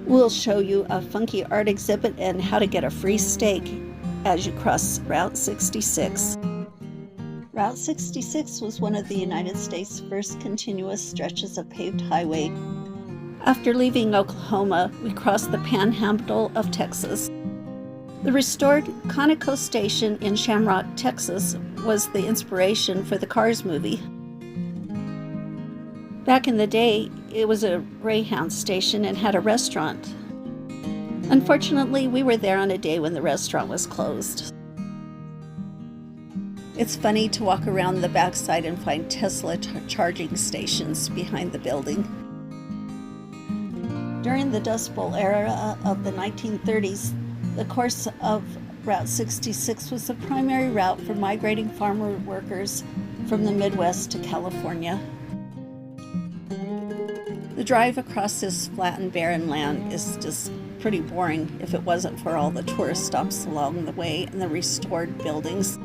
We'll show you a funky art exhibit and how to get a free steak as you cross Route 66. Route 66 was one of the United States' first continuous stretches of paved highway. After leaving Oklahoma, we crossed the Panhandle of Texas. The restored Conoco Station in Shamrock, Texas, was the inspiration for the Cars movie. Back in the day, it was a Greyhound station and had a restaurant. Unfortunately, we were there on a day when the restaurant was closed. It's funny to walk around the backside and find Tesla charging stations behind the building. During the Dust Bowl era of the 1930s, the course of Route 66 was the primary route for migrating farmer workers from the Midwest to California. The drive across this flat and barren land is just pretty boring if it wasn't for all the tourist stops along the way and the restored buildings.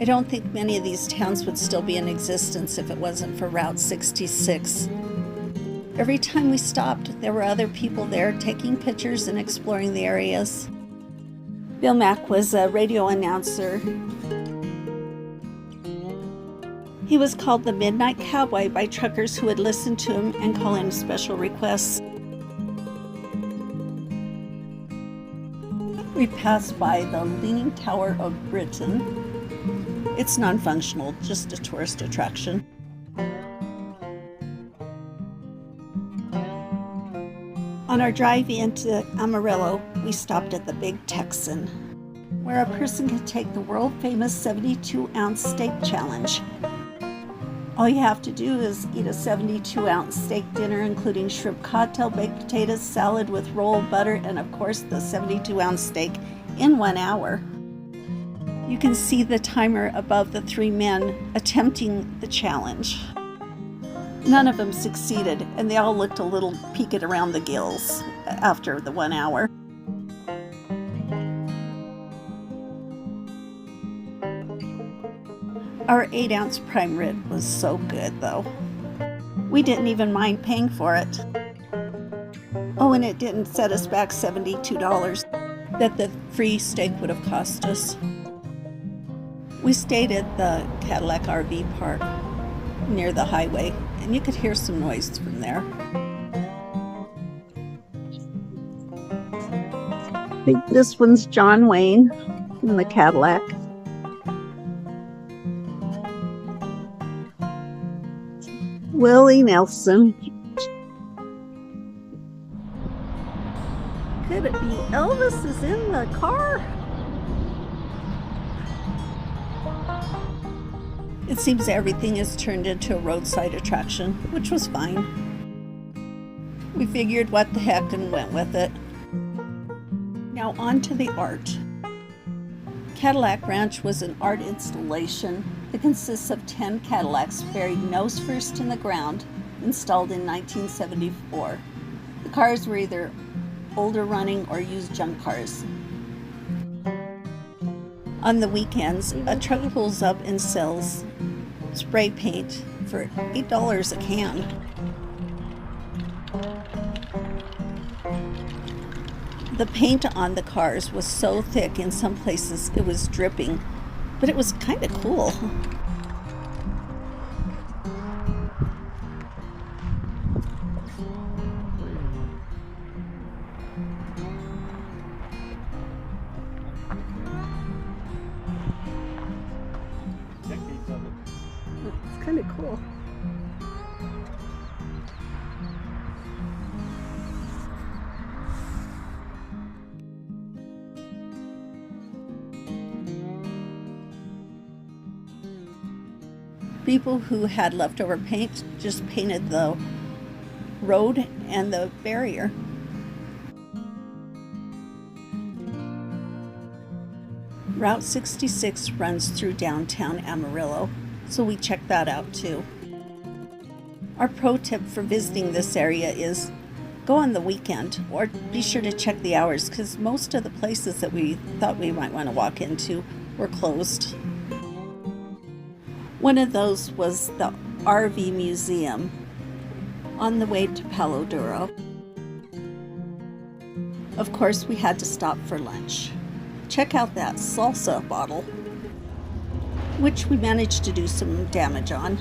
I don't think many of these towns would still be in existence if it wasn't for Route 66. Every time we stopped, there were other people there taking pictures and exploring the areas. Bill Mack was a radio announcer. He was called the Midnight Cowboy by truckers who would listen to him and call in special requests. We passed by the Leaning Tower of Britain. It's non-functional, just a tourist attraction. On our drive into Amarillo, we stopped at the Big Texan, where a person could take the world-famous 72-ounce steak challenge. All you have to do is eat a 72-ounce steak dinner, including shrimp cocktail, baked potatoes, salad with rolled butter, and of course the 72-ounce steak in 1 hour. You can see the timer above the 3 men attempting the challenge. None of them succeeded, and they all looked a little peaked around the gills after the 1 hour. Our 8-ounce prime rib was so good, though. We didn't even mind paying for it. Oh, and it didn't set us back $72 that the free steak would have cost us. We stayed at the Cadillac RV park near the highway, and you could hear some noise from there. I think this one's John Wayne in the Cadillac. Willie Nelson. Could it be Elvis is in the car? It seems everything is turned into a roadside attraction, which was fine. We figured what the heck and went with it. Now on to the art. Cadillac Ranch was an art installation that consists of 10 Cadillacs buried nose first in the ground, installed in 1974. The cars were either older running or used junk cars. On the weekends, a truck pulls up and sells spray paint for $8 a can. The paint on the cars was so thick in some places it was dripping, but it was kind of cool. It's kind of cool. People who had leftover paint just painted the road and the barrier. Route 66 runs through downtown Amarillo, so we checked that out too. Our pro tip for visiting this area is go on the weekend, or be sure to check the hours, because most of the places that we thought we might want to walk into were closed. One of those was the RV Museum on the way to Palo Duro. Of course, we had to stop for lunch. Check out that salsa bottle, which we managed to do some damage on.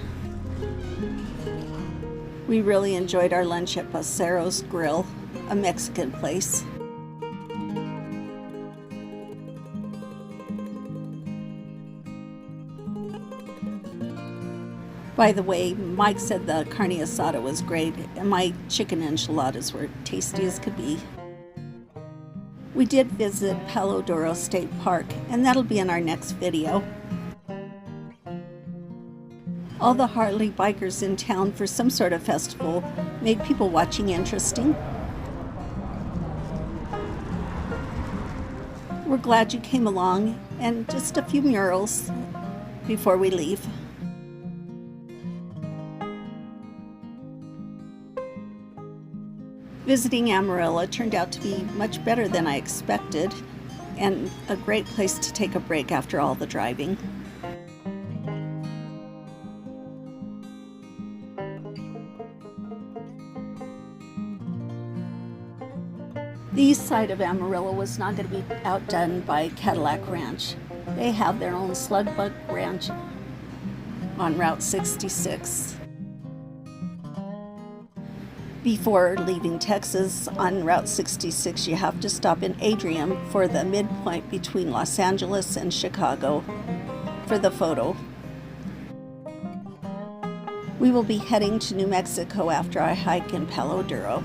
We really enjoyed our lunch at Pasero's Grill, a Mexican place. By the way, Mike said the carne asada was great, and my chicken enchiladas were tasty as could be. We did visit Palo Duro State Park, and that'll be in our next video. All the Harley bikers in town for some sort of festival made people watching interesting. We're glad you came along, and just a few murals before we leave. Visiting Amarillo turned out to be much better than I expected, and a great place to take a break after all the driving. The east side of Amarillo was not going to be outdone by Cadillac Ranch. They have their own slug bug ranch on Route 66. Before leaving Texas on Route 66, you have to stop in Adrian for the midpoint between Los Angeles and Chicago for the photo. We will be heading to New Mexico after our hike in Palo Duro.